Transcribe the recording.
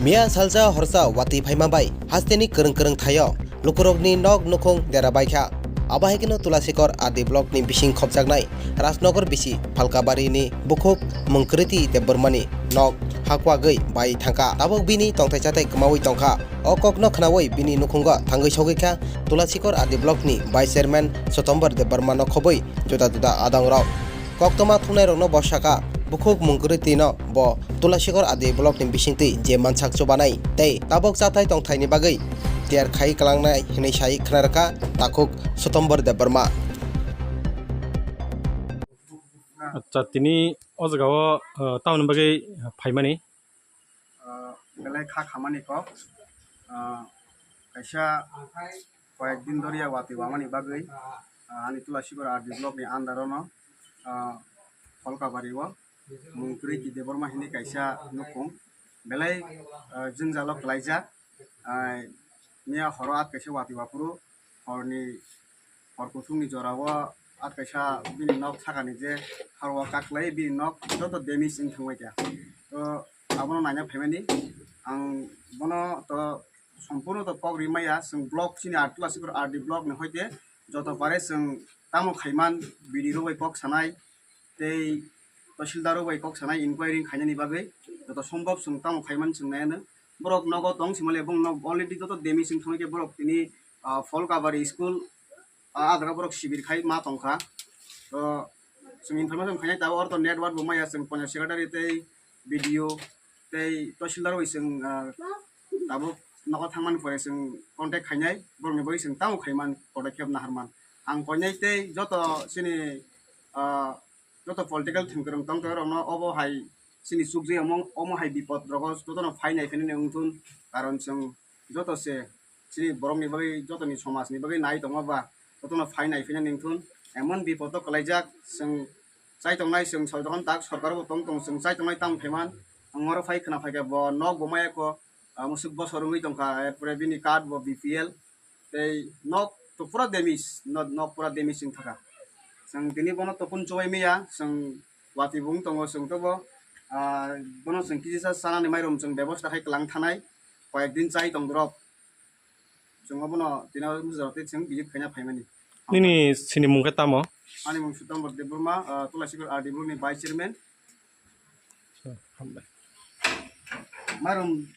Mia salsa horsa wati phaimabai hasteni kereng thayo lukurokni nog nukhung dera baikha abahekino tulasikor adi blok ni bising khopjaknai Rajnagar bisi Falkabari ni Bukhuk mungkwrwiti Debormani nog hakwagoi bai thangka tabok bini tongthaichatai kmawi tongkha okokno khnawoi bini nukhungo thangoi sogikha tulasikor adi blok ni vice chairman Sutamber D no khoboi juda adangrok koktoma thungnai rokno bosaka Bukhuk mungkwrwiti no bo tulasikor adi blok ni bisingti je mansak chobanai tei tabok chathai tongthaini bagoi tiar khai kalangnai hinai sai khnarka takuk Sutamber D আচ্ছা তিনি অজগাও town বাগে ফাইমানি বেলায় Khamenei cock কাইসা কয়েকদিন ধরিয়া ওয়াতি বামানি বাগৈ আনি তুলাসিগর আর block নি আন্দারনো ফলকাবারিও মungkwrwiti Deborma হিনি কাইসা নুকুম বেলায় जों জালক লাইজা মিয়া হর আত কাইসা ওয়াতি বাপুরু হরনি হরকুথুংনি জরাও আত কাইসা বিনি নক থাকানি যে হারওয়া কাকলাই বিনি নক যত ডেমিজ ইন থাंबाय তো abono nanya family ang bono to সম্পূর্ণ তো পগ রিমাইয়া जों ব্লক চিনি আর তুলাসিগর আর ডি ব্লক নি হইতে যত পারে जों তামো খাইমান বিডি রবাই পগ সানাই তেই তহসিলদার রবাই পগ সানাই ইনকোয়ারি খাইনানি বাগৈ যত সম্ভব जों তামো খাইমান जों নায়ানো বরক নগ দং সিমালে এবং নগ অলরেডি যত ডেমিজ ইন থাंबाय বরক তিনি ফলকাবারি স্কুল আদ্রা বরক শিবির খাই মা তংখা তো जों ইনফরমেশন খাইনাই তাও আর তো নেটওয়ার্ক বমাইয়া जों পঞ্চায়েত সেক্রেটারি তেই ভিডিও tei তহসিলদার ওই जों दाबो नखर थांमान परे जों कन्टेक्ट खाइनाय बरनि बै जों ताव खाइमान पदक्षेप नाहारमान आं कइनाय तै जत सिनि जत पलिटिकल थिंकरं तंग रनो अबो हाय सिनि सुकजे अमो हाय बिपद रगो जतनो फाइनाय फेने उंथुन कारण जों जत से सिनि बरमनि बै जतनि समाजनि बै नाय दङबा जतनो फाइनाय फेने उंथुन एमन बिपद कलाइजाक जों जाय दंनाय जों सयदन ताक सरकारबो तंग जों जाय दंनाय ताम फेमान angoro fai khana fai bo nok bomaya ko musuk bosor ngi tongka pure bini card bo BPL tei nok to pura demis nok pura demis sing thaka sang dini bono to pun choi meya sang wati bung tongo sang to bo bono sang kisa sana ni mairom sang bebosta khai klang thanai কয়েকদিন চাই tong drop जों bono tina muzarate जों bijit khaina phaimani নিনি সিনি মুখে তামো ani mung Sutamber D tulasikor RD ni vice chairman Marum